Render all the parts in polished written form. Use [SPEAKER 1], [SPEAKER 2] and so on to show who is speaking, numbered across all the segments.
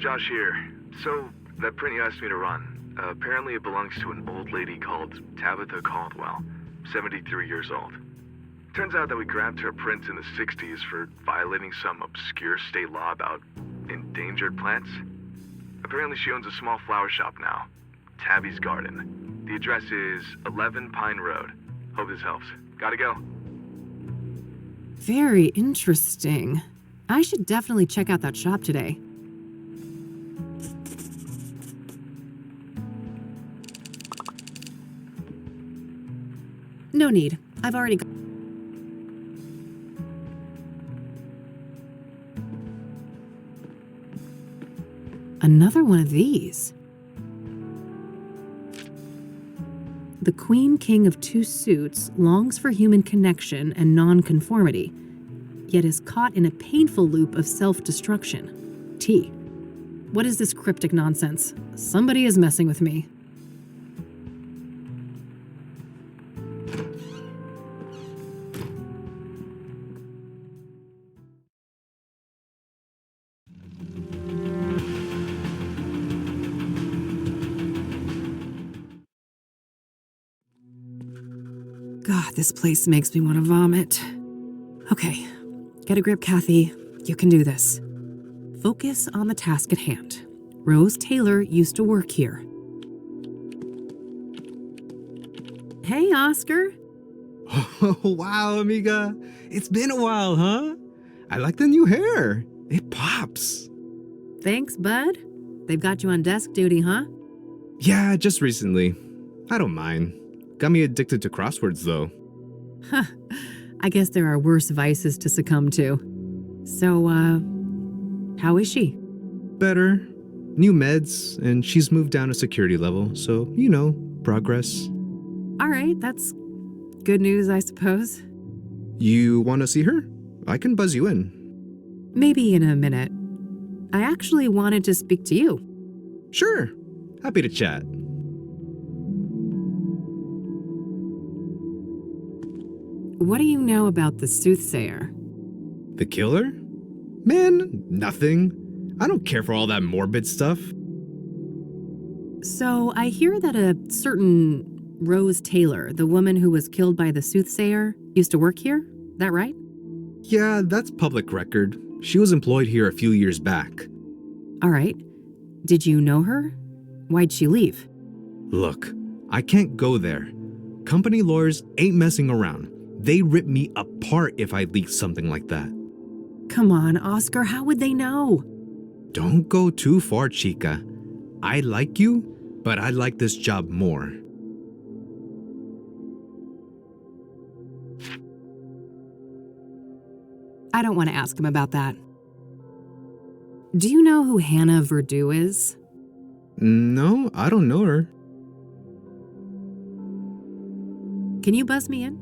[SPEAKER 1] Josh here. So, that print you asked me to run, apparently it belongs to an old lady called Tabitha Caldwell, 73 years old. Turns out that we grabbed her prints in the 60s for violating some obscure state law about endangered plants. Apparently she owns a small flower shop now, Tabby's Garden. The address is 11 Pine Road. Hope this helps. Gotta go.
[SPEAKER 2] Very interesting. I should definitely check out that shop today. No need. I've already got... Another one of these. The Queen King of Two Suits longs for human connection and non-conformity, yet is caught in a painful loop of self-destruction. T. What is this cryptic nonsense? Somebody is messing with me. God, this place makes me want to vomit. Okay, get a grip, Kathy. You can do this. Focus on the task at hand. Rose Taylor used to work here. Hey, Oscar.
[SPEAKER 3] Oh, wow, amiga. It's been a while, huh? I like the new hair. It pops.
[SPEAKER 2] Thanks, bud. They've got you on desk duty, huh?
[SPEAKER 3] Yeah, just recently. I don't mind. Got me addicted to crosswords, though.
[SPEAKER 2] Huh. I guess there are worse vices to succumb to. So, how is she?
[SPEAKER 3] Better. New meds, and she's moved down a security level, so, progress.
[SPEAKER 2] All right, that's good news, I suppose.
[SPEAKER 3] You want to see her? I can buzz you in.
[SPEAKER 2] Maybe in a minute. I actually wanted to speak to you.
[SPEAKER 3] Sure. Happy to chat.
[SPEAKER 2] What do you know about the Soothsayer?
[SPEAKER 3] The killer? Man, nothing. I don't care for all that morbid stuff.
[SPEAKER 2] So, I hear that a certain Rose Taylor, the woman who was killed by the Soothsayer, used to work here? That right?
[SPEAKER 3] Yeah, that's public record. She was employed here a few years back.
[SPEAKER 2] All right. Did you know her? Why'd she leave?
[SPEAKER 3] Look, I can't go there. Company lawyers ain't messing around. They rip me apart if I leak something like that.
[SPEAKER 2] Come on, Oscar, how would they know?
[SPEAKER 3] Don't go too far, chica. I like you, but I like this job more.
[SPEAKER 2] I don't want to ask him about that. Do you know who Hannah Verdew is?
[SPEAKER 3] No, I don't know her.
[SPEAKER 2] Can you buzz me in?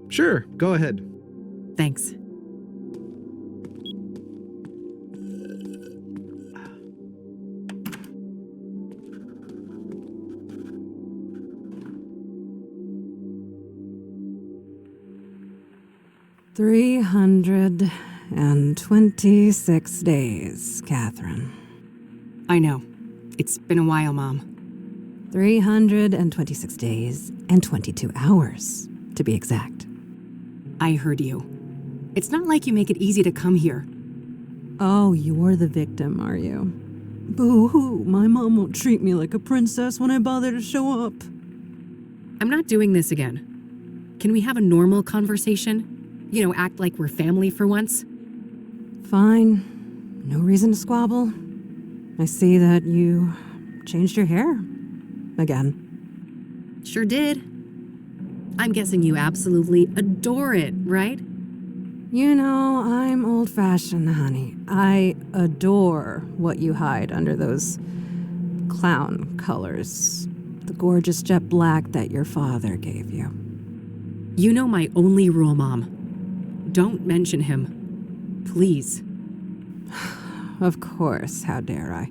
[SPEAKER 3] Sure, go ahead.
[SPEAKER 2] Thanks.
[SPEAKER 4] $326 days, Catherine.
[SPEAKER 2] I know. It's been a while, Mom.
[SPEAKER 4] 326 days and 22 hours, to be exact.
[SPEAKER 2] I heard you. It's not like you make it easy to come here.
[SPEAKER 4] Oh, you're the victim, are you? Boo-hoo, my mom won't treat me like a princess when I bother to show up.
[SPEAKER 2] I'm not doing this again. Can we have a normal conversation? Act like we're family for once?
[SPEAKER 4] Fine. No reason to squabble. I see that you changed your hair. Again.
[SPEAKER 2] Sure did. I'm guessing you absolutely adore it, right?
[SPEAKER 4] I'm old-fashioned, honey. I adore what you hide under those clown colors. The gorgeous jet black that your father gave you.
[SPEAKER 2] You know my only rule, Mom. Don't mention him. Please.
[SPEAKER 4] Of course, how dare I.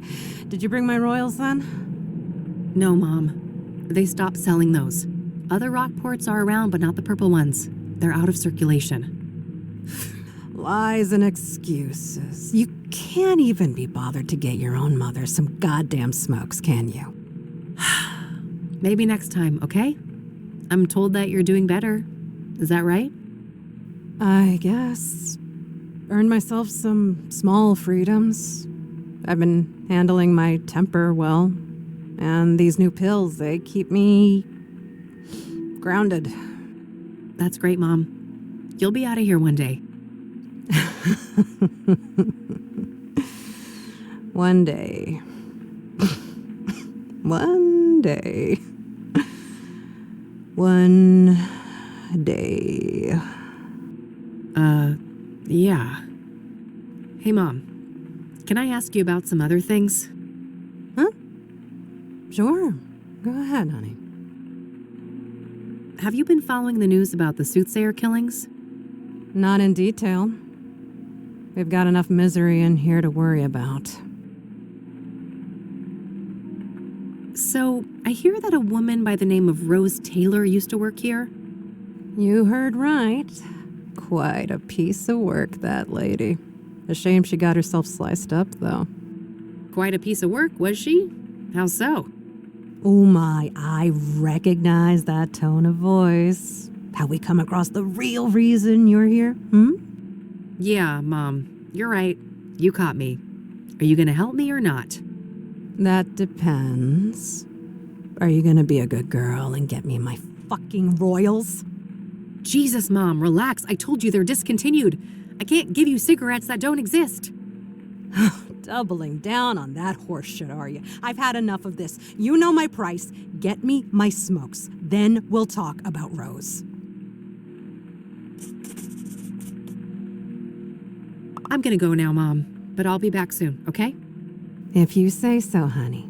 [SPEAKER 4] Did you bring my royals then?
[SPEAKER 2] No, Mom. They stopped selling those. Other Rockports are around, but not the purple ones. They're out of circulation.
[SPEAKER 4] Lies and excuses. You can't even be bothered to get your own mother some goddamn smokes, can you?
[SPEAKER 2] Maybe next time, okay? I'm told that you're doing better. Is that right?
[SPEAKER 4] I guess. Earned myself some small freedoms. I've been handling my temper well. And these new pills, they keep me grounded.
[SPEAKER 2] That's great, Mom. You'll be out of here one day.
[SPEAKER 4] One day. One day. One day.
[SPEAKER 2] Yeah. Hey, Mom. Can I ask you about some other things?
[SPEAKER 4] Huh? Sure. Go ahead, honey.
[SPEAKER 2] Have you been following the news about the Soothsayer killings?
[SPEAKER 4] Not in detail. We've got enough misery in here to worry about.
[SPEAKER 2] So, I hear that a woman by the name of Rose Taylor used to work here.
[SPEAKER 4] You heard right. Quite a piece of work, that lady. A shame she got herself sliced up, though.
[SPEAKER 2] Quite a piece of work, was she? How so?
[SPEAKER 4] Oh my, I recognize that tone of voice. How we come across the real reason you're here,
[SPEAKER 2] Yeah, Mom. You're right. You caught me. Are you gonna help me or not?
[SPEAKER 4] That depends. Are you gonna be a good girl and get me my fucking royals?
[SPEAKER 2] Jesus, Mom, relax. I told you they're discontinued. I can't give you cigarettes that don't exist.
[SPEAKER 4] Doubling down on that horse shit, are you? I've had enough of this. You know my price. Get me my smokes. Then we'll talk about Rose.
[SPEAKER 2] I'm gonna go now, Mom, but I'll be back soon, okay?
[SPEAKER 4] If you say so, honey.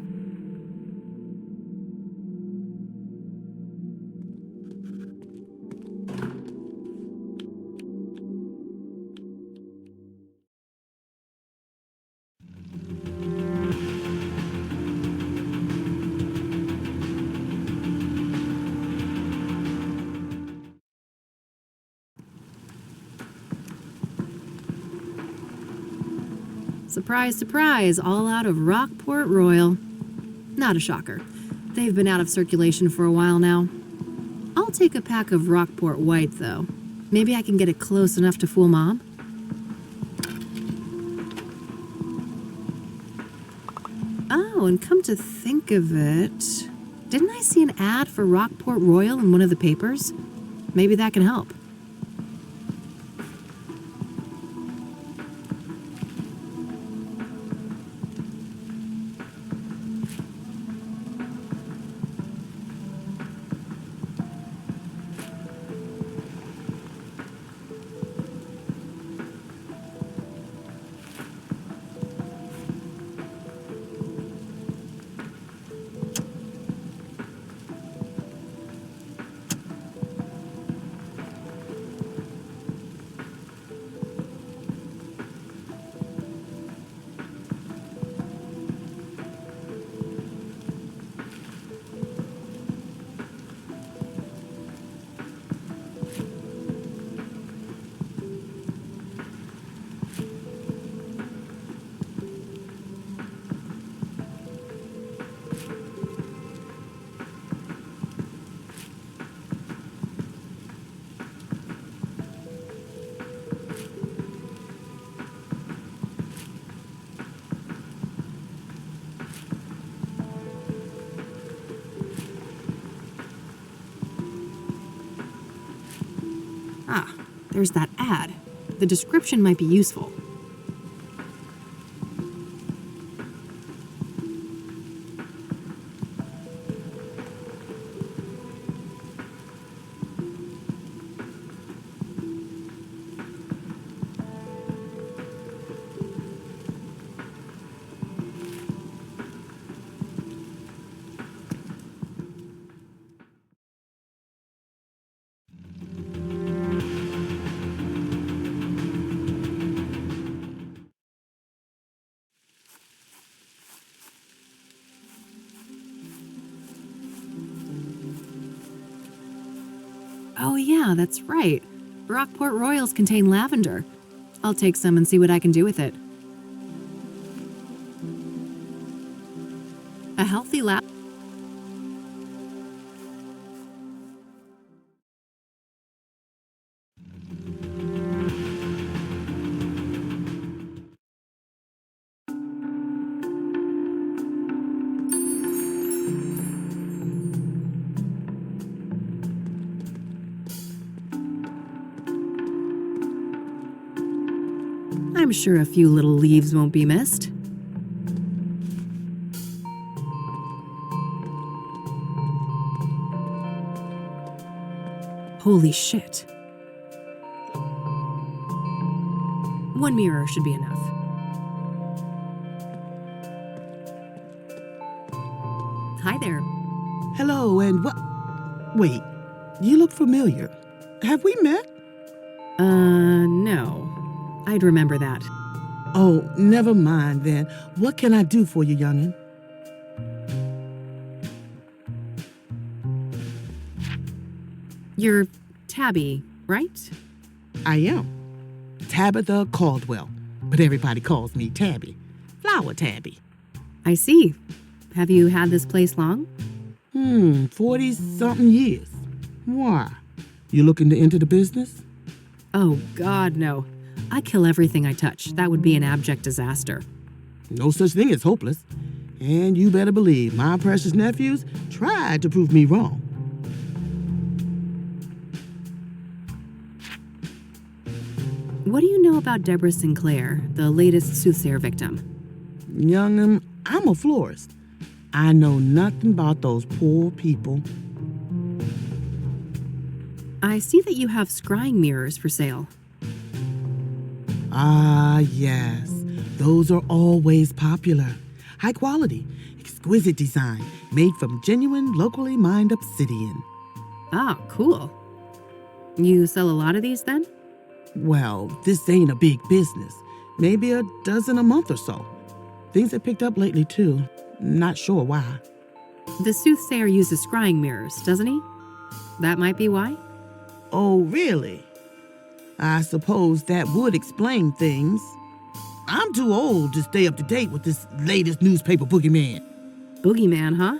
[SPEAKER 2] Surprise, surprise, all out of Rockport Royal. Not a shocker. They've been out of circulation for a while now. I'll take a pack of Rockport White, though. Maybe I can get it close enough to fool Mom. Oh, and come to think of it, didn't I see an ad for Rockport Royal in one of the papers? Maybe that can help. Ah, there's that ad. The description might be useful. Oh yeah, that's right. Rockport Royals contain lavender. I'll take some and see what I can do with it. A healthy laugh. I'm sure a few little leaves won't be missed. Holy shit. One mirror should be enough. Hi there.
[SPEAKER 5] Hello, and what? Wait, you look familiar. Have we met?
[SPEAKER 2] No. I'd remember that.
[SPEAKER 5] Oh, never mind then. What can I do for you, youngin'?
[SPEAKER 2] You're Tabby, right?
[SPEAKER 5] I am. Tabitha Caldwell, but everybody calls me Tabby. Flower Tabby.
[SPEAKER 2] I see. Have you had this place long?
[SPEAKER 5] 40-something years. Why? You looking to enter the business?
[SPEAKER 2] Oh, God, no. I kill everything I touch. That would be an abject disaster.
[SPEAKER 5] No such thing as hopeless. And you better believe my precious nephews tried to prove me wrong.
[SPEAKER 2] What do you know about Deborah Sinclair, the latest Soothsayer victim?
[SPEAKER 5] Young'un, I'm a florist. I know nothing about those poor people.
[SPEAKER 2] I see that you have scrying mirrors for sale.
[SPEAKER 5] Ah, yes. Those are always popular. High quality, exquisite design, made from genuine, locally mined obsidian.
[SPEAKER 2] Ah, cool. You sell a lot of these then?
[SPEAKER 5] Well, this ain't a big business. Maybe a dozen a month or so. Things have picked up lately, too. Not sure why.
[SPEAKER 2] The Soothsayer uses scrying mirrors, doesn't he? That might be why?
[SPEAKER 5] Oh, really? I suppose that would explain things. I'm too old to stay up to date with this latest newspaper boogeyman.
[SPEAKER 2] Boogeyman, huh?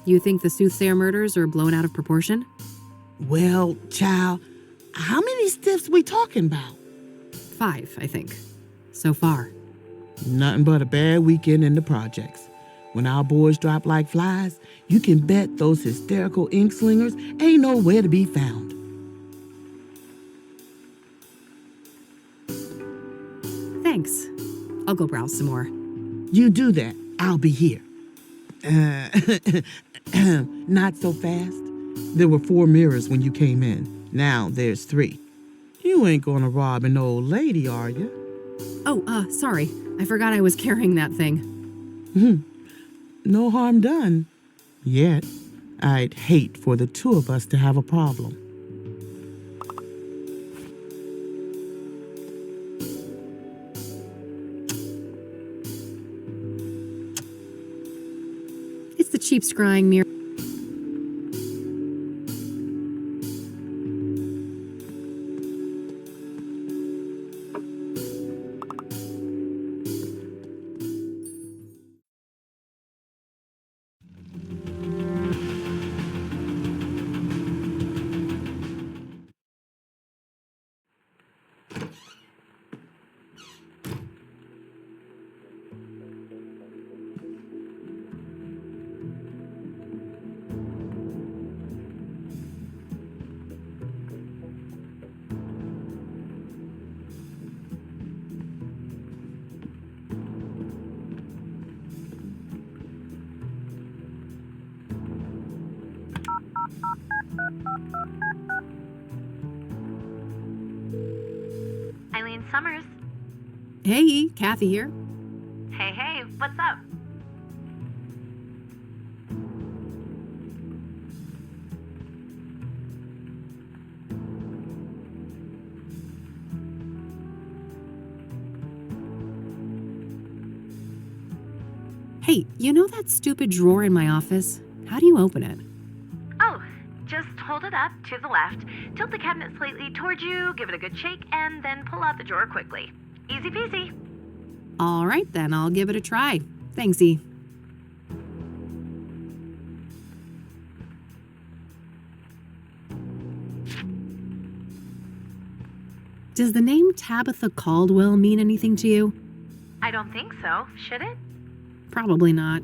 [SPEAKER 2] You think the Soothsayer murders are blown out of proportion?
[SPEAKER 5] Well, child, how many stiffs we talking about?
[SPEAKER 2] 5, I think. So far.
[SPEAKER 5] Nothing but a bad weekend in the projects. When our boys drop like flies, you can bet those hysterical ink slingers ain't nowhere to be found.
[SPEAKER 2] Thanks. I'll go browse some more.
[SPEAKER 5] You do that, I'll be here. Not so fast. There were 4 mirrors when you came in. Now there's 3. You ain't gonna rob an old lady, are you?
[SPEAKER 2] Oh, sorry. I forgot I was carrying that thing.
[SPEAKER 5] No harm done. Yet, I'd hate for the 2 of us to have a problem.
[SPEAKER 2] It's the cheap scrying mirror.
[SPEAKER 6] Eileen Summers.
[SPEAKER 2] Hey, Kathy here.
[SPEAKER 6] Hey, what's up?
[SPEAKER 2] Hey, you know that stupid drawer in my office? How do you open it?
[SPEAKER 6] Oh, just hold it up to the left, tilt the cabinet slightly towards you, give it a good shake, and then pull out the drawer quickly. Easy peasy.
[SPEAKER 2] All right, then I'll give it a try. Thanksy. Does the name Tabitha Caldwell mean anything to you?
[SPEAKER 6] I don't think so. Should it?
[SPEAKER 2] Probably not.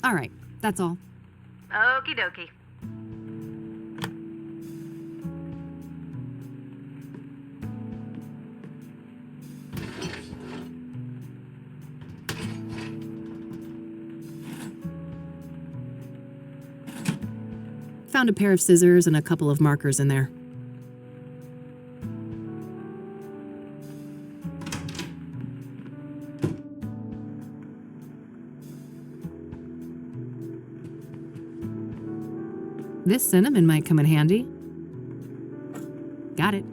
[SPEAKER 2] All right, that's all.
[SPEAKER 6] Okie dokie.
[SPEAKER 2] Found a pair of scissors and a couple of markers in there. This cinnamon might come in handy. Got it.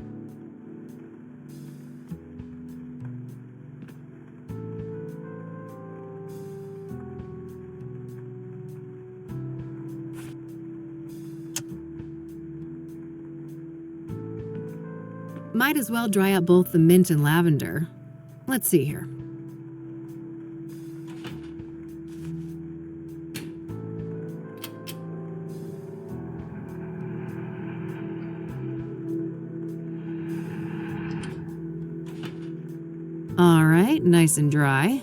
[SPEAKER 2] Might as well dry up both the mint and lavender. Let's see here. All right, nice and dry.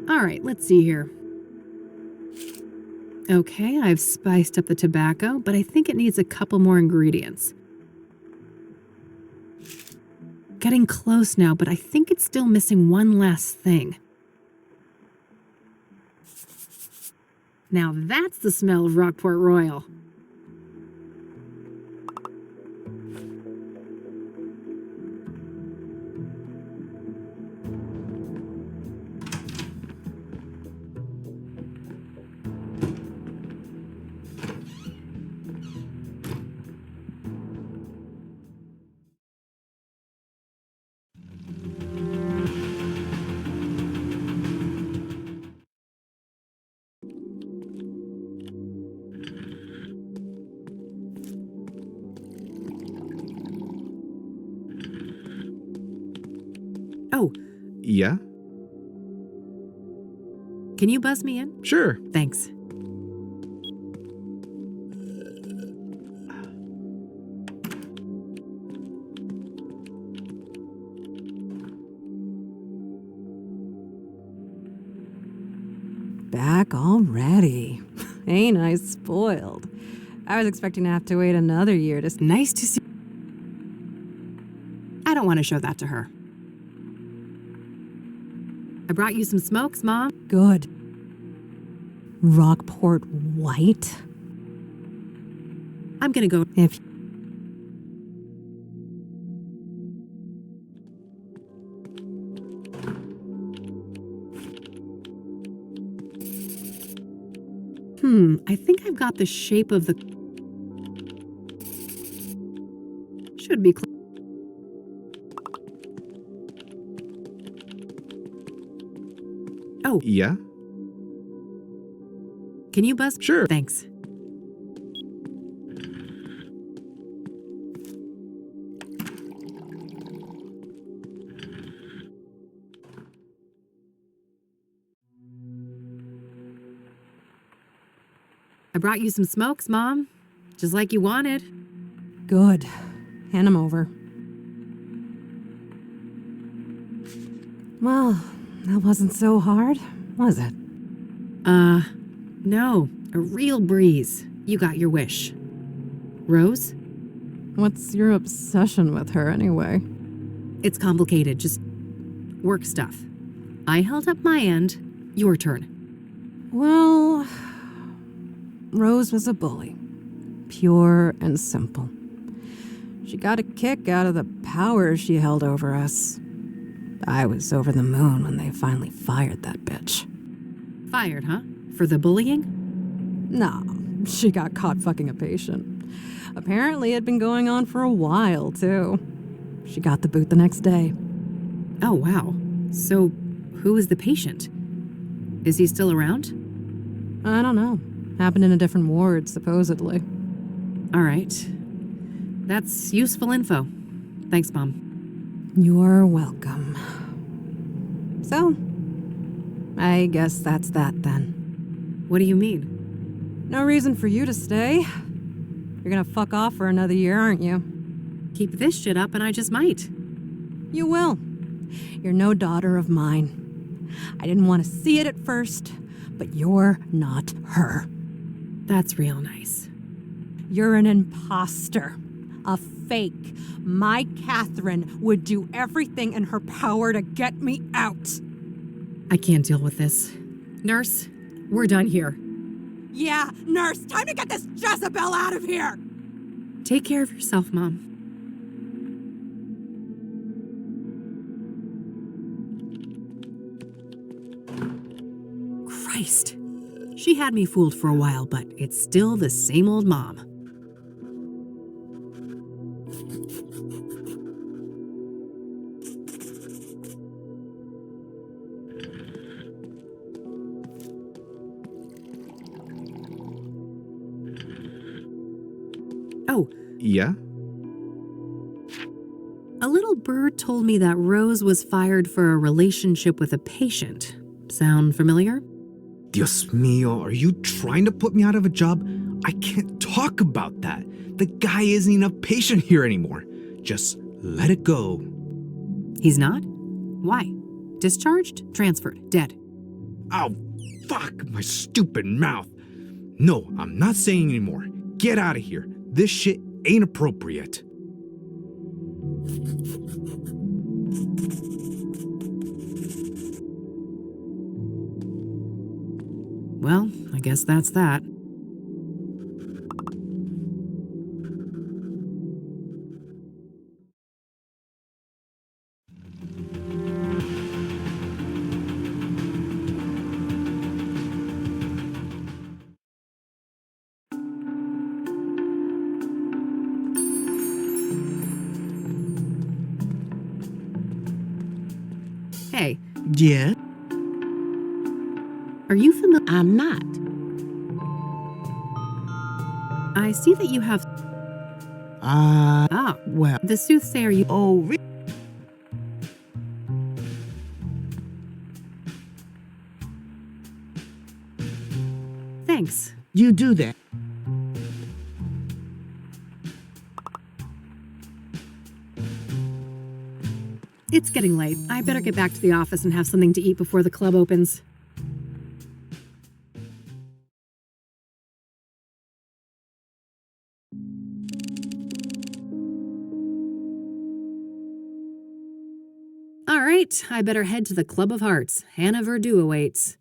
[SPEAKER 2] All right, let's see here. Okay, I've spiced up the tobacco, but I think it needs a couple more ingredients. Getting close now, but I think it's still missing one last thing. Now that's the smell of Rockport Royal. Oh,
[SPEAKER 3] Yeah?
[SPEAKER 2] can you buzz me in?
[SPEAKER 3] Sure.
[SPEAKER 2] Thanks.
[SPEAKER 4] Back already. Ain't I spoiled? I was expecting to have to wait another year to...
[SPEAKER 2] Nice to see. I don't want to show that to her. I brought you some smokes, Mom.
[SPEAKER 4] Good. Rockport White?
[SPEAKER 2] I'm gonna go.
[SPEAKER 4] If...
[SPEAKER 2] I think I've got the shape of the... Should be close. Oh,
[SPEAKER 3] Yeah?
[SPEAKER 2] can you buzz?
[SPEAKER 3] Sure.
[SPEAKER 2] Thanks. I brought you some smokes, Mom. Just like you wanted.
[SPEAKER 4] Good. Hand 'em over. Well, that wasn't so hard, was it?
[SPEAKER 2] No. A real breeze. You got your wish. Rose?
[SPEAKER 4] What's your obsession with her anyway?
[SPEAKER 2] It's complicated. Just work stuff. I held up my end. Your turn.
[SPEAKER 4] Well, Rose was a bully. Pure and simple. She got a kick out of the power she held over us. I was over the moon when they finally fired that bitch.
[SPEAKER 2] Fired, huh? For the bullying?
[SPEAKER 4] Nah, she got caught fucking a patient. Apparently it'd been going on for a while, too. She got the boot the next day.
[SPEAKER 2] Oh, wow. So, who is the patient? Is he still around?
[SPEAKER 4] I don't know. Happened in a different ward, supposedly.
[SPEAKER 2] All right. That's useful info. Thanks, Mom.
[SPEAKER 4] You're welcome. So, I guess that's that then.
[SPEAKER 2] What do you mean?
[SPEAKER 4] No reason for you to stay. You're gonna fuck off for another year, aren't you?
[SPEAKER 2] Keep this shit up and I just might.
[SPEAKER 4] You will. You're no daughter of mine. I didn't want to see it at first, but you're not her.
[SPEAKER 2] That's real nice.
[SPEAKER 4] You're an imposter. A fake. My Catherine would do everything in her power to get me out.
[SPEAKER 2] I can't deal with this. Nurse, we're done here.
[SPEAKER 4] Yeah, nurse, time to get this Jezebel out of here!
[SPEAKER 2] Take care of yourself, Mom. Christ. She had me fooled for a while, but it's still the same old mom. Oh,
[SPEAKER 3] Yeah?
[SPEAKER 2] a little bird told me that Rose was fired for a relationship with a patient. Sound familiar?
[SPEAKER 3] Dios mío, are you trying to put me out of a job? I can't talk about that. The guy isn't even a patient here anymore. Just let it go.
[SPEAKER 2] He's not? Why? Discharged? Transferred? Dead?
[SPEAKER 3] Ow, fuck my stupid mouth. No, I'm not saying anymore. Get out of here. This shit ain't appropriate.
[SPEAKER 2] Well, I guess that's that. Hey,
[SPEAKER 5] Yeah,
[SPEAKER 2] are you familiar?
[SPEAKER 5] I'm not.
[SPEAKER 2] I see that you have.
[SPEAKER 5] Well,
[SPEAKER 2] The Soothsayer you.
[SPEAKER 5] oh,
[SPEAKER 2] Thanks.
[SPEAKER 5] you do that.
[SPEAKER 2] It's getting late. I better get back to the office and have something to eat before the club opens. All right, I better head to the Club of Hearts. Hannah Verdu awaits.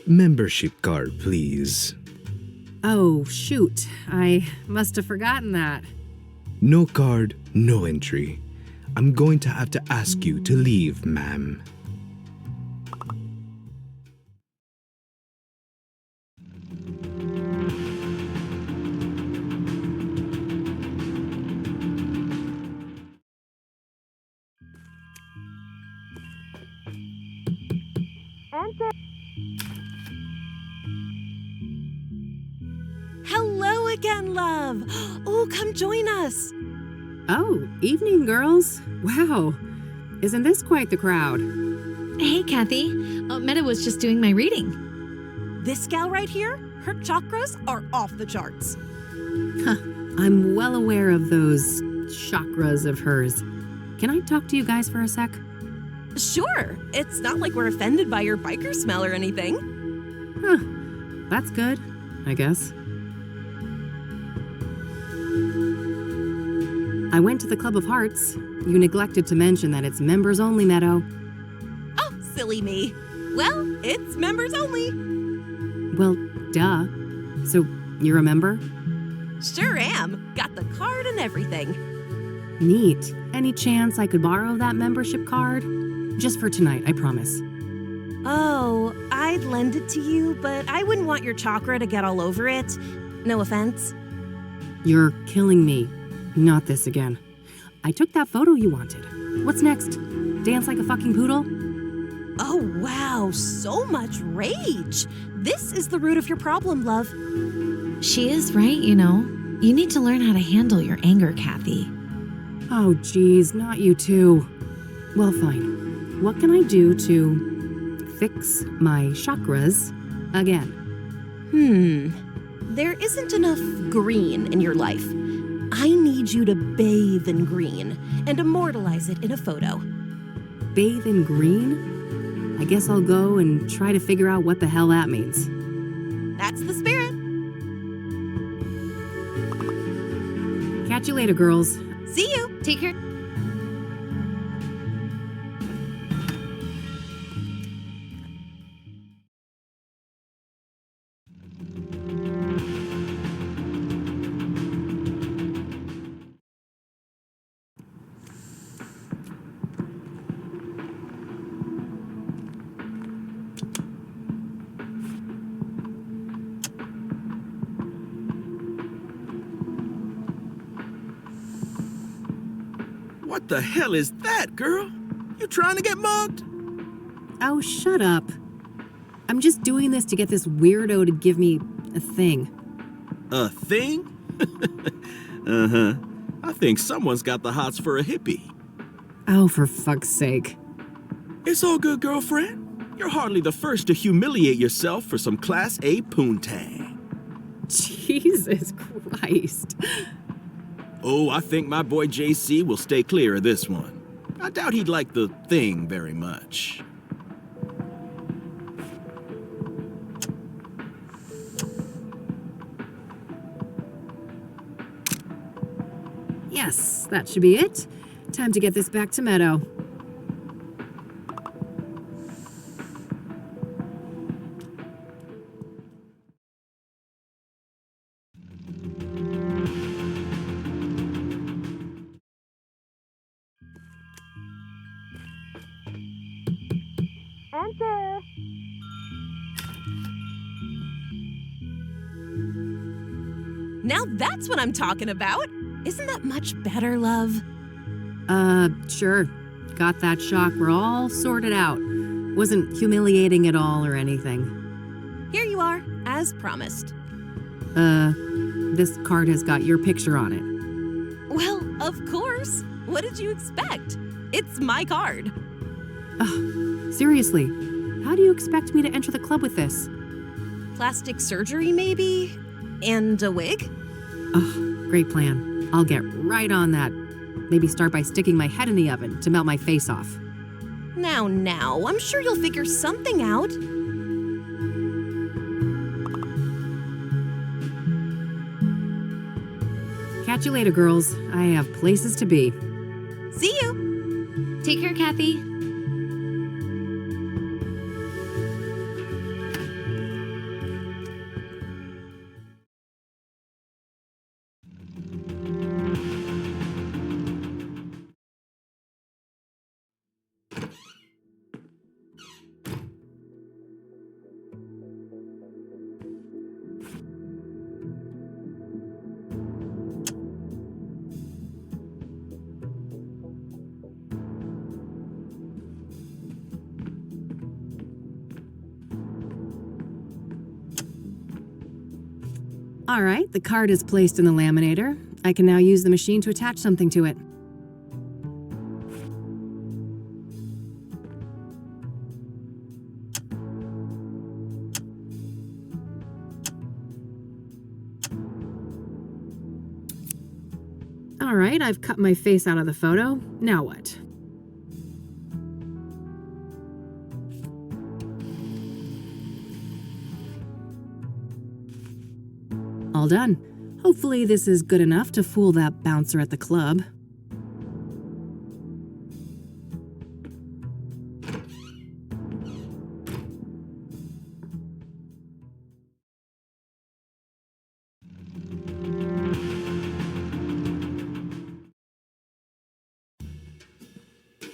[SPEAKER 3] Membership card, please.
[SPEAKER 2] Oh, shoot. I must have forgotten that.
[SPEAKER 3] No card, no entry. I'm going to have to ask you to leave, ma'am.
[SPEAKER 7] Hello again, love. Oh, come join us.
[SPEAKER 2] Oh, evening, girls. Wow. Isn't this quite the crowd?
[SPEAKER 8] Hey, Kathy. Meta was just doing my reading.
[SPEAKER 7] This gal right here, her chakras are off the charts.
[SPEAKER 2] I'm well aware of those chakras of hers. Can I talk to you guys for a sec?
[SPEAKER 7] Sure, it's not like we're offended by your biker smell or anything.
[SPEAKER 2] Huh. That's good, I guess. I went to the Club of Hearts. You neglected to mention that it's members only, Meadow.
[SPEAKER 7] Oh, silly me. Well, it's members only.
[SPEAKER 2] Well, duh. So, you're a member?
[SPEAKER 7] Sure am. Got the card and everything.
[SPEAKER 2] Neat. Any chance I could borrow that membership card? Just for tonight, I promise.
[SPEAKER 7] Oh, I'd lend it to you, but I wouldn't want your chakra to get all over it. No offense.
[SPEAKER 2] You're killing me. Not this again. I took that photo you wanted. What's next? Dance like a fucking poodle?
[SPEAKER 7] Oh, wow, so much rage. This is the root of your problem, love.
[SPEAKER 8] She is right, you know. You need to learn how to handle your anger, Kathy.
[SPEAKER 2] Oh, geez, not you too. Well, fine. What can I do to fix my chakras again?
[SPEAKER 7] There isn't enough green in your life. I need you to bathe in green and immortalize it in a photo.
[SPEAKER 2] Bathe in green? I guess I'll go and try to figure out what the hell that means.
[SPEAKER 7] That's the spirit.
[SPEAKER 2] Catch you later, girls.
[SPEAKER 7] See you.
[SPEAKER 8] Take care.
[SPEAKER 9] What the hell is that, girl? You trying to get mugged?
[SPEAKER 2] Oh, shut up. I'm just doing this to get this weirdo to give me a thing.
[SPEAKER 9] A thing? Uh-huh. I think someone's got the hots for a hippie.
[SPEAKER 2] Oh, for fuck's sake.
[SPEAKER 9] It's all good, girlfriend. You're hardly the first to humiliate yourself for some Class A poontang.
[SPEAKER 2] Jesus Christ.
[SPEAKER 9] Oh, I think my boy JC will stay clear of this one. I doubt he'd like the thing very much.
[SPEAKER 2] Yes, that should be it. Time to get this back to Meadow.
[SPEAKER 7] Enter. Now that's what I'm talking about. Isn't that much better, love?
[SPEAKER 2] Sure. Got that shock. We're all sorted out. Wasn't humiliating at all or anything.
[SPEAKER 7] Here you are, as promised.
[SPEAKER 2] This card has got your picture on it.
[SPEAKER 7] Well, of course. What did you expect? It's my card.
[SPEAKER 2] Seriously, how do you expect me to enter the club with this?
[SPEAKER 7] Plastic surgery, maybe? And a wig?
[SPEAKER 2] Great plan. I'll get right on that. Maybe start by sticking my head in the oven to melt my face off.
[SPEAKER 7] Now, I'm sure you'll figure something out.
[SPEAKER 2] Catch you later, girls. I have places to be.
[SPEAKER 7] See you.
[SPEAKER 8] Take care, Kathy.
[SPEAKER 2] All right, the card is placed in the laminator. I can now use the machine to attach something to it. All right, I've cut my face out of the photo. Now what? All done. Hopefully this is good enough to fool that bouncer at the club.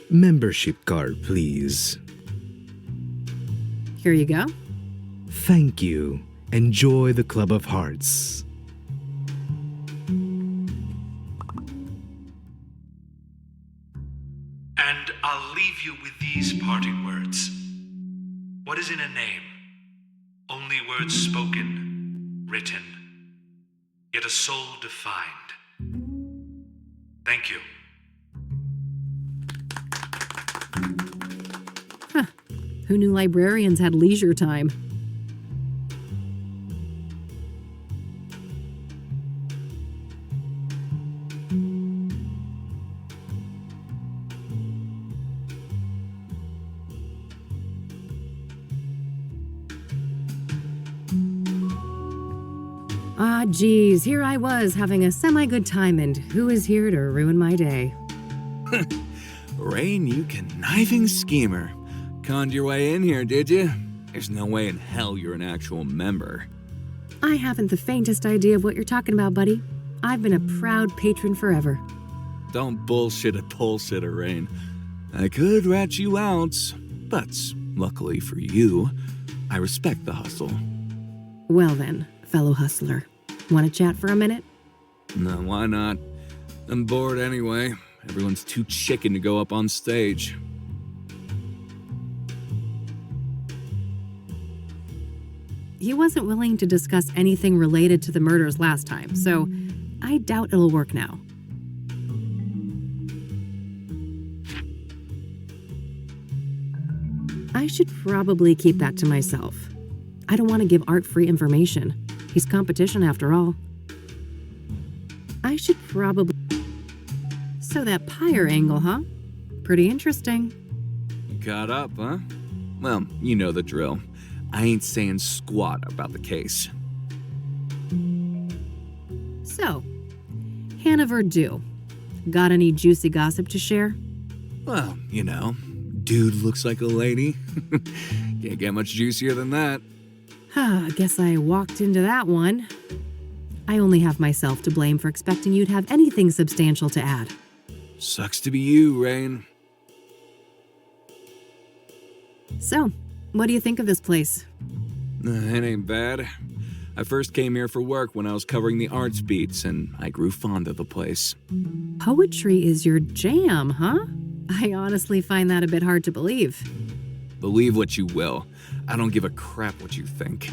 [SPEAKER 3] Membership card, please.
[SPEAKER 2] Here you go.
[SPEAKER 3] Thank you. Enjoy the Club of Hearts.
[SPEAKER 10] And I'll leave you with these parting words. What is in a name? Only words spoken, written, yet a soul defined. Thank you.
[SPEAKER 2] Huh. Who knew librarians had leisure time? Ah, geez, here I was having a semi-good time, and who is here to ruin my day?
[SPEAKER 3] Rain, you conniving schemer. Conned your way in here, did you? There's no way in hell you're an actual member.
[SPEAKER 2] I haven't the faintest idea of what you're talking about, buddy. I've been a proud patron forever.
[SPEAKER 3] Don't bullshit a bullshitter, Rain. I could rat you out, but luckily for you, I respect the hustle.
[SPEAKER 2] Well then, fellow hustler, want to chat for a minute?
[SPEAKER 3] No, why not? I'm bored anyway. Everyone's too chicken to go up on stage.
[SPEAKER 2] He wasn't willing to discuss anything related to the murders last time, so I doubt it'll work now. I should probably keep that to myself. I don't want to give Art free information. He's competition after all. I should probably... So that pyre angle, huh? Pretty interesting.
[SPEAKER 3] Caught up, huh? Well, you know the drill. I ain't saying squat about the case.
[SPEAKER 2] So, Hannah Verdue, got any juicy gossip to share?
[SPEAKER 3] Well, you know, dude looks like a lady. Can't get much juicier than that.
[SPEAKER 2] I guess I walked into that one. I only have myself to blame for expecting you'd have anything substantial to add.
[SPEAKER 3] Sucks to be you, Rain.
[SPEAKER 2] So, what do you think of this place?
[SPEAKER 3] It ain't bad. I first came here for work when I was covering the arts beats, and I grew fond of the place.
[SPEAKER 2] Poetry is your jam, huh? I honestly find that a bit hard to believe.
[SPEAKER 3] Believe what you will. I don't give a crap what you think.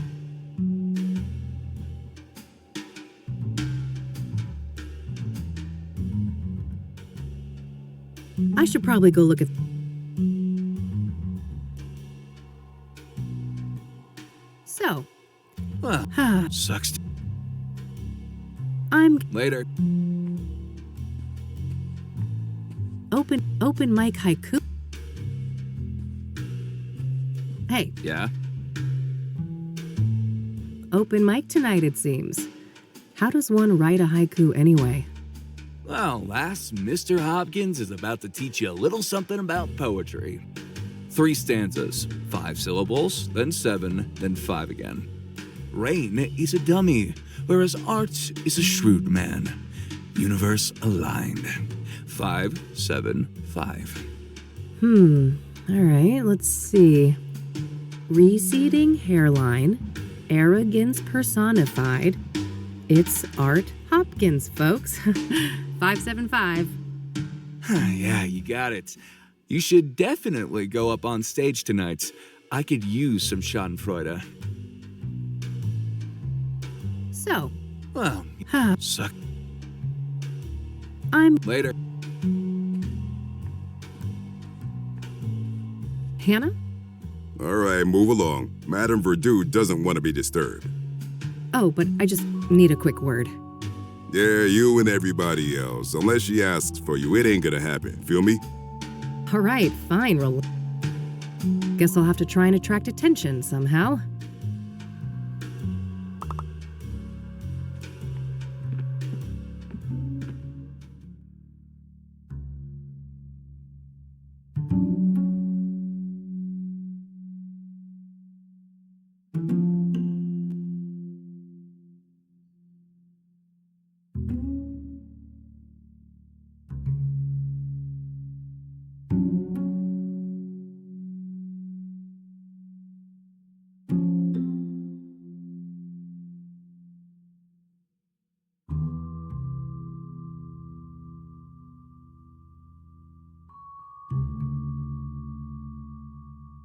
[SPEAKER 2] I should probably go look at... So...
[SPEAKER 3] Well, sucks.
[SPEAKER 2] I'm...
[SPEAKER 3] Later.
[SPEAKER 2] Open mic haiku? Hey.
[SPEAKER 3] Yeah?
[SPEAKER 2] Open mic tonight, it seems. How does one write a haiku anyway?
[SPEAKER 3] Well, lass, Mr. Hopkins is about to teach you a little something about poetry. 3 stanzas, 5 syllables, then 7, then 5 again. Rain is a dummy, whereas Art is a shrewd man. Universe aligned. 5, 7, 5.
[SPEAKER 2] Alright, let's see. Receding hairline, arrogance personified. It's Art Hopkins, folks. 575.
[SPEAKER 3] Yeah, you got it. You should definitely go up on stage tonight. I could use some schadenfreude.
[SPEAKER 2] So.
[SPEAKER 3] Well, suck.
[SPEAKER 2] I'm...
[SPEAKER 3] Later.
[SPEAKER 2] Hannah?
[SPEAKER 11] All right, move along. Madame Verdue doesn't want to be disturbed.
[SPEAKER 2] Oh, but I just need a quick word.
[SPEAKER 11] Yeah, you and everybody else. Unless she asks for you, it ain't gonna happen. Feel me?
[SPEAKER 2] All right, fine. Guess I'll have to try and attract attention somehow.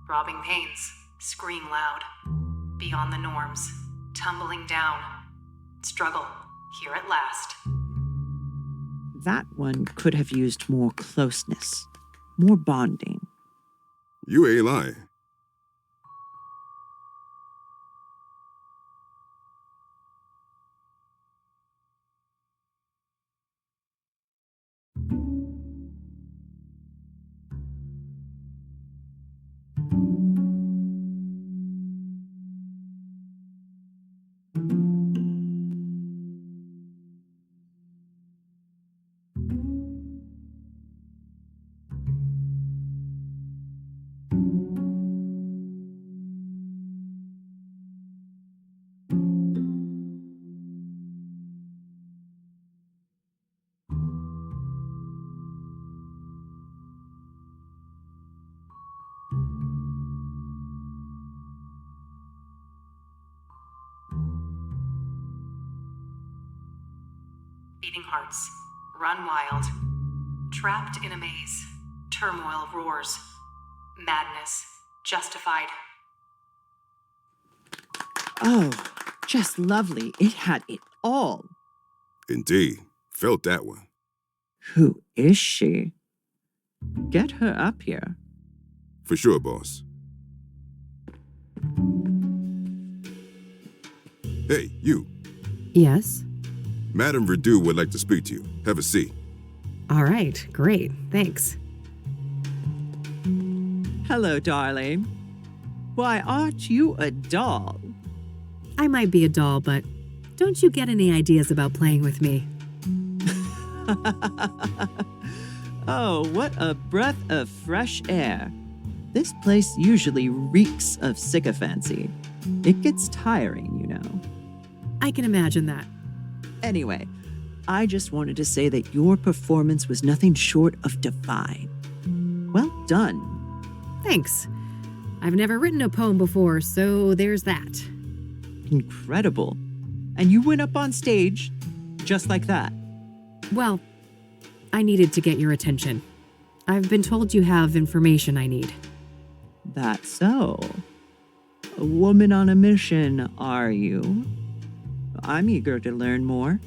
[SPEAKER 2] Robbing pains, scream loud. Beyond the norms, tumbling down. Struggle, here at last.
[SPEAKER 12] That one could have used more closeness, more bonding.
[SPEAKER 11] You ain't lying.
[SPEAKER 2] Beating hearts, run wild. Trapped in a maze, turmoil roars. Madness, justified.
[SPEAKER 12] Oh, just lovely. It had it all.
[SPEAKER 11] Indeed. Felt that one.
[SPEAKER 12] Who is she? Get her up here.
[SPEAKER 11] For sure, boss. Hey, you.
[SPEAKER 2] Yes?
[SPEAKER 11] Madame Verdu would like to speak to you. Have a seat.
[SPEAKER 2] All right, great, thanks.
[SPEAKER 12] Hello, darling. Why, aren't you a doll?
[SPEAKER 2] I might be a doll, but don't you get any ideas about playing with me?
[SPEAKER 12] Oh, what a breath of fresh air. This place usually reeks of sycophancy. It gets tiring, you know.
[SPEAKER 2] I can imagine that.
[SPEAKER 12] Anyway, I just wanted to say that your performance was nothing short of divine. Well done.
[SPEAKER 2] Thanks. I've never written a poem before, so there's that.
[SPEAKER 12] Incredible. And you went up on stage just like that.
[SPEAKER 2] Well, I needed to get your attention. I've been told you have information I need.
[SPEAKER 12] That's so. A woman on a mission, are you? I'm eager to learn more.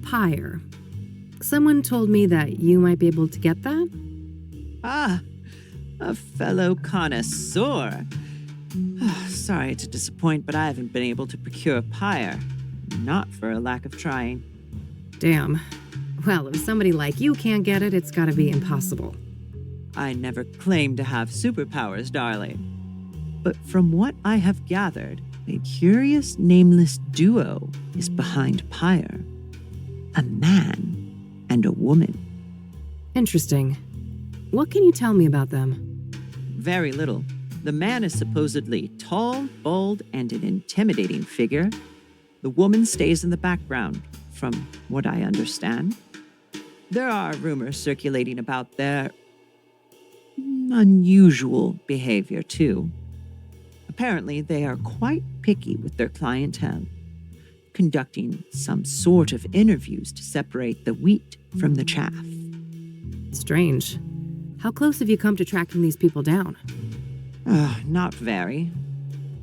[SPEAKER 2] Pyre. Someone told me that you might be able to get that?
[SPEAKER 12] Ah, a fellow connoisseur. Sorry to disappoint, but I haven't been able to procure pyre. Not for a lack of trying.
[SPEAKER 2] Damn. Well, if somebody like you can't get it, it's gotta be impossible.
[SPEAKER 12] I never claimed to have superpowers, darling. But from what I have gathered, a curious nameless duo is behind pyre. A man and a woman.
[SPEAKER 2] Interesting. What can you tell me about them?
[SPEAKER 12] Very little. The man is supposedly tall, bold, and an intimidating figure. The woman stays in the background, from what I understand. There are rumors circulating about their unusual behavior, too. Apparently, they are quite picky with their clientele, conducting some sort of interviews to separate the wheat from the chaff.
[SPEAKER 2] Strange. How close have you come to tracking these people down?
[SPEAKER 12] Not very.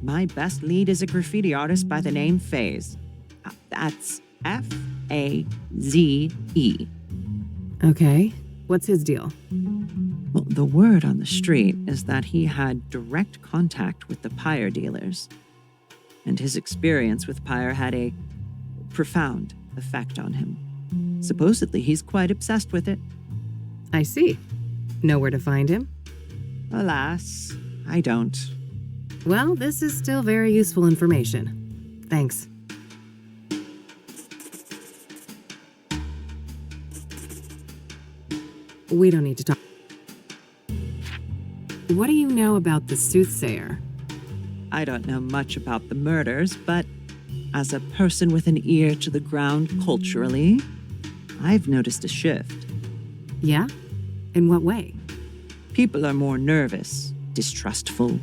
[SPEAKER 12] My best lead is a graffiti artist by the name Faze. That's Faze.
[SPEAKER 2] Okay. What's his deal?
[SPEAKER 12] Well, the word on the street is that he had direct contact with the pyre dealers, and his experience with pyre had a profound effect on him. Supposedly, he's quite obsessed with it.
[SPEAKER 2] I see. Know where to find him?
[SPEAKER 12] Alas, I don't.
[SPEAKER 2] Well, this is still very useful information. Thanks. We don't need to talk. What do you know about the Soothsayer?
[SPEAKER 12] I don't know much about the murders, but as a person with an ear to the ground culturally, I've noticed a shift.
[SPEAKER 2] Yeah? In what way?
[SPEAKER 12] People are more nervous, distrustful,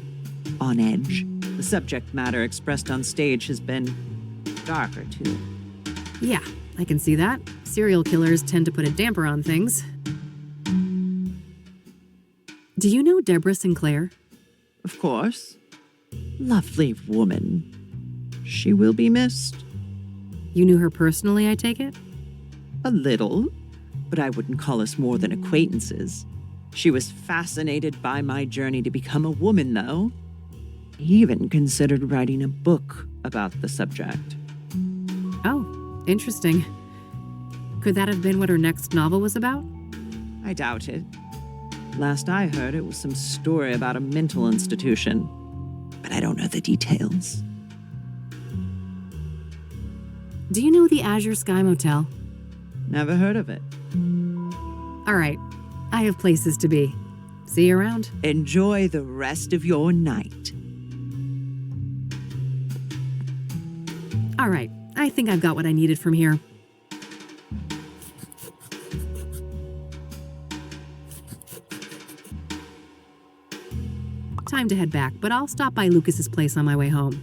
[SPEAKER 12] on edge. The subject matter expressed on stage has been darker, too.
[SPEAKER 2] Yeah, I can see that. Serial killers tend to put a damper on things. Do you know Deborah Sinclair?
[SPEAKER 12] Of course. Lovely woman. She will be missed.
[SPEAKER 2] You knew her personally, I take it?
[SPEAKER 12] A little, but I wouldn't call us more than acquaintances. She was fascinated by my journey to become a woman, though. Even considered writing a book about the subject.
[SPEAKER 2] Oh, interesting. Could that have been what her next novel was about?
[SPEAKER 12] I doubt it. Last I heard, it was some story about a mental institution, but I don't know the details.
[SPEAKER 2] Do you know the Azure Sky Motel?
[SPEAKER 12] Never heard of it.
[SPEAKER 2] All right, I have places to be. See you around.
[SPEAKER 12] Enjoy the rest of your night.
[SPEAKER 2] All right, I think I've got what I needed from here. Time to head back, but I'll stop by Lucas's place on my way home.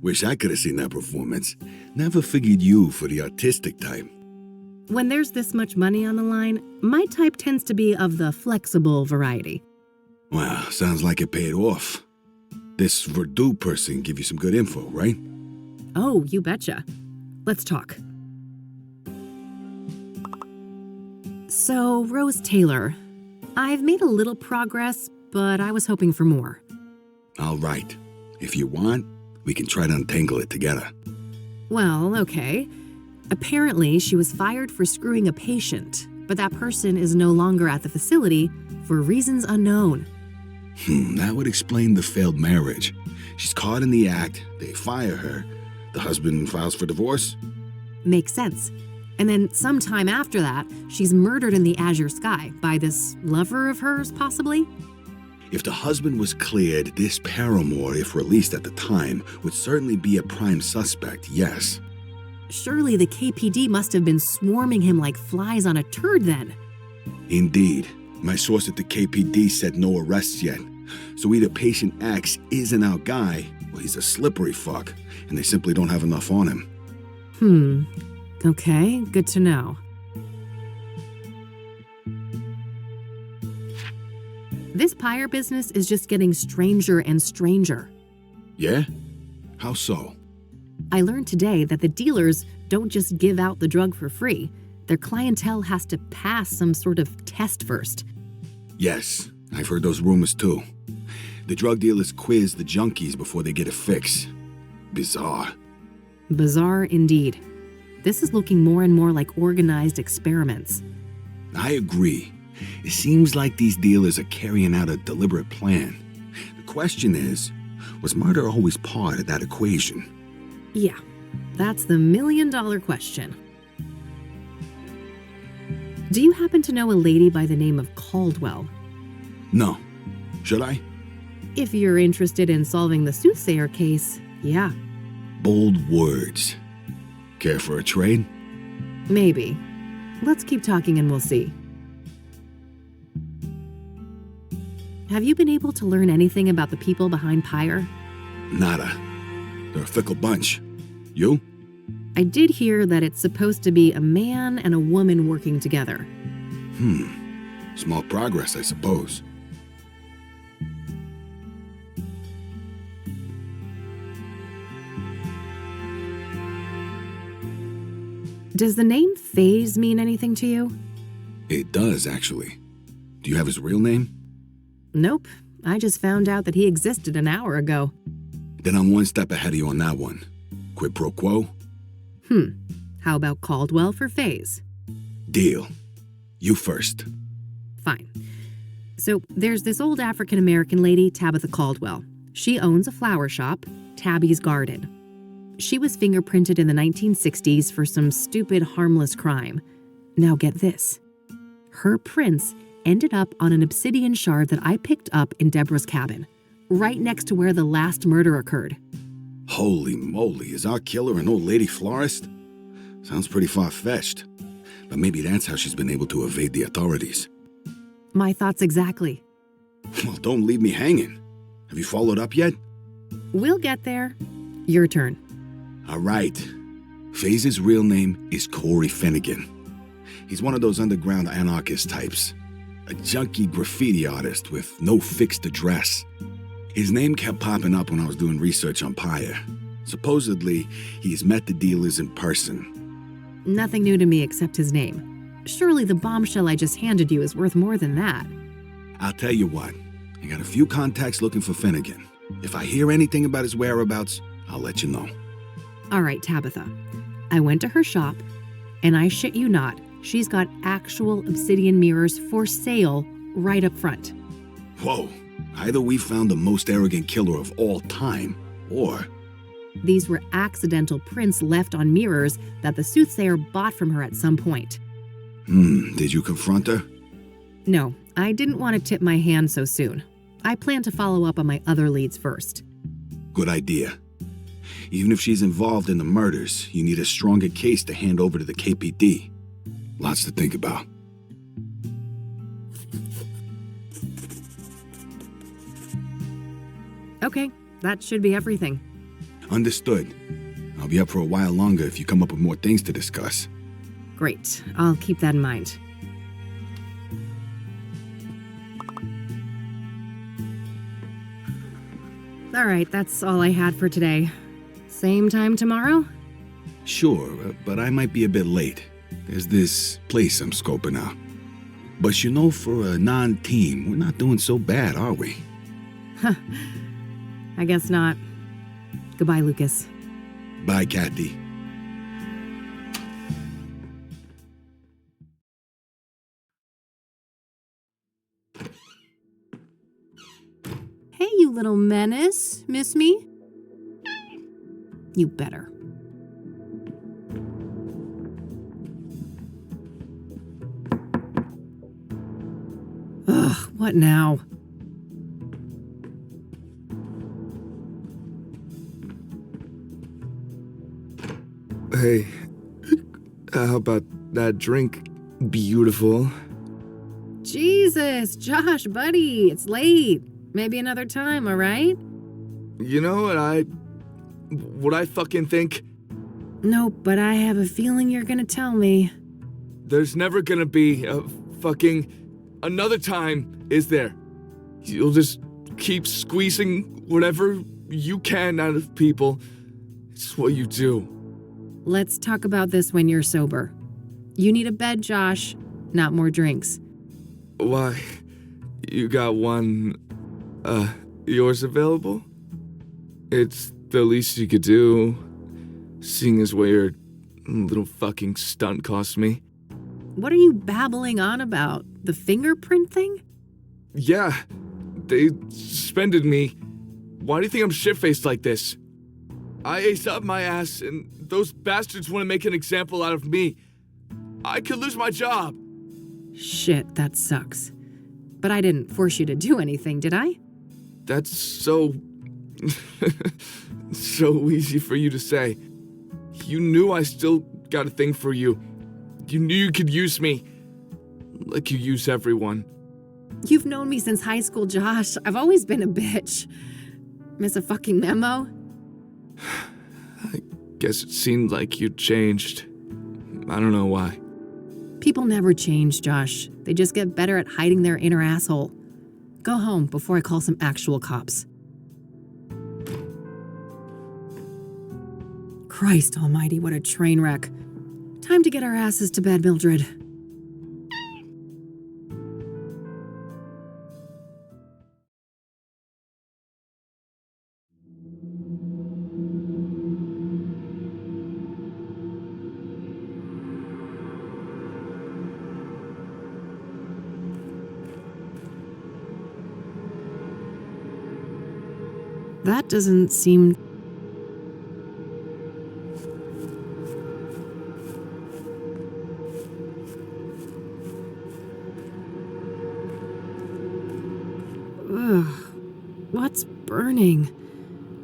[SPEAKER 13] Wish I could have seen that performance. Never figured you for the artistic type.
[SPEAKER 2] When there's this much money on the line, my type tends to be of the flexible variety.
[SPEAKER 13] Wow, sounds like it paid off. This Verdue person give you some good info, right?
[SPEAKER 2] Oh, you betcha. Let's talk. So, Rose Taylor. I've made a little progress, but I was hoping for more.
[SPEAKER 13] All right. If you want, we can try to untangle it together.
[SPEAKER 2] Well, okay. Apparently, she was fired for screwing a patient, but that person is no longer at the facility for reasons unknown.
[SPEAKER 13] That would explain the failed marriage. She's caught in the act, they fire her, the husband files for divorce?
[SPEAKER 2] Makes sense. And then sometime after that, she's murdered in the Azure Sky by this lover of hers, possibly?
[SPEAKER 13] If the husband was cleared, this paramour, if released at the time, would certainly be a prime suspect, yes.
[SPEAKER 2] Surely the KPD must have been swarming him like flies on a turd then.
[SPEAKER 13] Indeed. My source at the KPD said no arrests yet. So either patient X isn't our guy, or he's a slippery fuck, and they simply don't have enough on him.
[SPEAKER 2] Okay, good to know. This pyre business is just getting stranger and stranger.
[SPEAKER 13] Yeah? How so?
[SPEAKER 2] I learned today that the dealers don't just give out the drug for free. Their clientele has to pass some sort of test first.
[SPEAKER 13] Yes, I've heard those rumors too. The drug dealers quiz the junkies before they get a fix. Bizarre.
[SPEAKER 2] Bizarre indeed. This is looking more and more like organized experiments.
[SPEAKER 13] I agree. It seems like these dealers are carrying out a deliberate plan. The question is, was murder always part of that equation?
[SPEAKER 2] Yeah, that's the million-dollar question. Do you happen to know a lady by the name of Caldwell?
[SPEAKER 13] No. Should I?
[SPEAKER 2] If you're interested in solving the Soothsayer case, yeah.
[SPEAKER 13] Bold words. Care for a trade?
[SPEAKER 2] Maybe. Let's keep talking and we'll see. Have you been able to learn anything about the people behind Pyre?
[SPEAKER 13] Nada. They're a fickle bunch. You?
[SPEAKER 2] I did hear that it's supposed to be a man and a woman working together.
[SPEAKER 13] Small progress, I suppose.
[SPEAKER 2] Does the name Faze mean anything to you?
[SPEAKER 13] It does, actually. Do you have his real name?
[SPEAKER 2] Nope. I just found out that he existed an hour ago.
[SPEAKER 13] Then I'm one step ahead of you on that one. Quid pro quo?
[SPEAKER 2] How about Caldwell for Faze?
[SPEAKER 13] Deal. You first.
[SPEAKER 2] Fine. So there's this old African-American lady, Tabitha Caldwell. She owns a flower shop, Tabby's Garden. She was fingerprinted in the 1960s for some stupid, harmless crime. Now get this. Her prints ended up on an obsidian shard that I picked up in Deborah's cabin, right next to where the last murder occurred.
[SPEAKER 13] Holy moly, is our killer an old lady florist? Sounds pretty far-fetched. But maybe that's how she's been able to evade the authorities.
[SPEAKER 2] My thoughts exactly.
[SPEAKER 13] Well, don't leave me hanging. Have you followed up yet?
[SPEAKER 2] We'll get there. Your turn.
[SPEAKER 13] All right. FaZe's real name is Corey Finnegan. He's one of those underground anarchist types. A junky graffiti artist with no fixed address. His name kept popping up when I was doing research on Pyre. Supposedly, he's met the dealers in person.
[SPEAKER 2] Nothing new to me except his name. Surely the bombshell I just handed you is worth more than that.
[SPEAKER 13] I'll tell you what, I got a few contacts looking for Finnegan. If I hear anything about his whereabouts, I'll let you know.
[SPEAKER 2] All right, Tabitha. I went to her shop, and I shit you not, she's got actual obsidian mirrors for sale right up front.
[SPEAKER 13] Whoa, either we found the most arrogant killer of all time, or...
[SPEAKER 2] These were accidental prints left on mirrors that the Soothsayer bought from her at some point.
[SPEAKER 13] Did you confront her?
[SPEAKER 2] No, I didn't want to tip my hand so soon. I plan to follow up on my other leads first.
[SPEAKER 13] Good idea. Even if she's involved in the murders, you need a stronger case to hand over to the KPD. Lots to think about.
[SPEAKER 2] Okay, that should be everything.
[SPEAKER 13] Understood. I'll be up for a while longer if you come up with more things to discuss.
[SPEAKER 2] Great, I'll keep that in mind. All right, that's all I had for today. Same time tomorrow?
[SPEAKER 13] Sure, but I might be a bit late. There's this place I'm scoping out. But you know, for a non-team, we're not doing so bad, are we?
[SPEAKER 2] Huh. I guess not. Goodbye, Lucas.
[SPEAKER 13] Bye, Kathy.
[SPEAKER 2] Hey, you little menace. Miss me? You better. Ugh, what now?
[SPEAKER 14] Hey, how about that drink? Beautiful.
[SPEAKER 2] Jesus, Josh, buddy, it's late. Maybe another time, all right?
[SPEAKER 14] You know what I fucking think?
[SPEAKER 2] Nope, but I have a feeling you're gonna tell me.
[SPEAKER 14] There's never gonna be a fucking another time, is there? You'll just keep squeezing whatever you can out of people. It's what you do.
[SPEAKER 2] Let's talk about this when you're sober. You need a bed, Josh, not more drinks.
[SPEAKER 14] Why? You got one, yours available? It's the least you could do, seeing as what your little fucking stunt cost me.
[SPEAKER 2] What are you babbling on about? The fingerprint thing?
[SPEAKER 14] Yeah, they suspended me. Why do you think I'm shit-faced like this? I aced up my ass, and those bastards want to make an example out of me. I could lose my job.
[SPEAKER 2] Shit, that sucks. But I didn't force you to do anything, did I?
[SPEAKER 14] That's so... so easy for you to say. You knew I still got a thing for you. You knew you could use me. Like you use everyone.
[SPEAKER 2] You've known me since high school, Josh. I've always been a bitch. Miss a fucking memo?
[SPEAKER 14] I guess it seemed like you'd changed. I don't know why.
[SPEAKER 2] People never change, Josh. They just get better at hiding their inner asshole. Go home before I call some actual cops. Christ almighty, what a train wreck. Time to get our asses to bed, Mildred. That doesn't seem... Ugh, what's burning?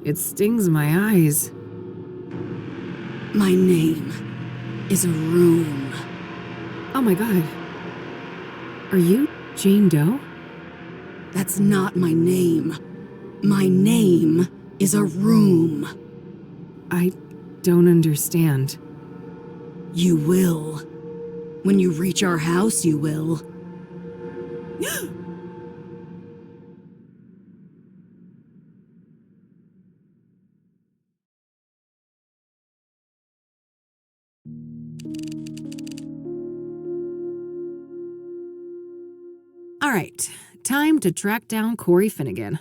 [SPEAKER 2] It stings my eyes.
[SPEAKER 15] My name is a room.
[SPEAKER 2] Oh my god. Are you Jane Doe?
[SPEAKER 15] That's not my name. My name is a room.
[SPEAKER 2] I don't understand.
[SPEAKER 15] You will. When you reach our house, you will.
[SPEAKER 2] All right, time to track down Corey Finnegan.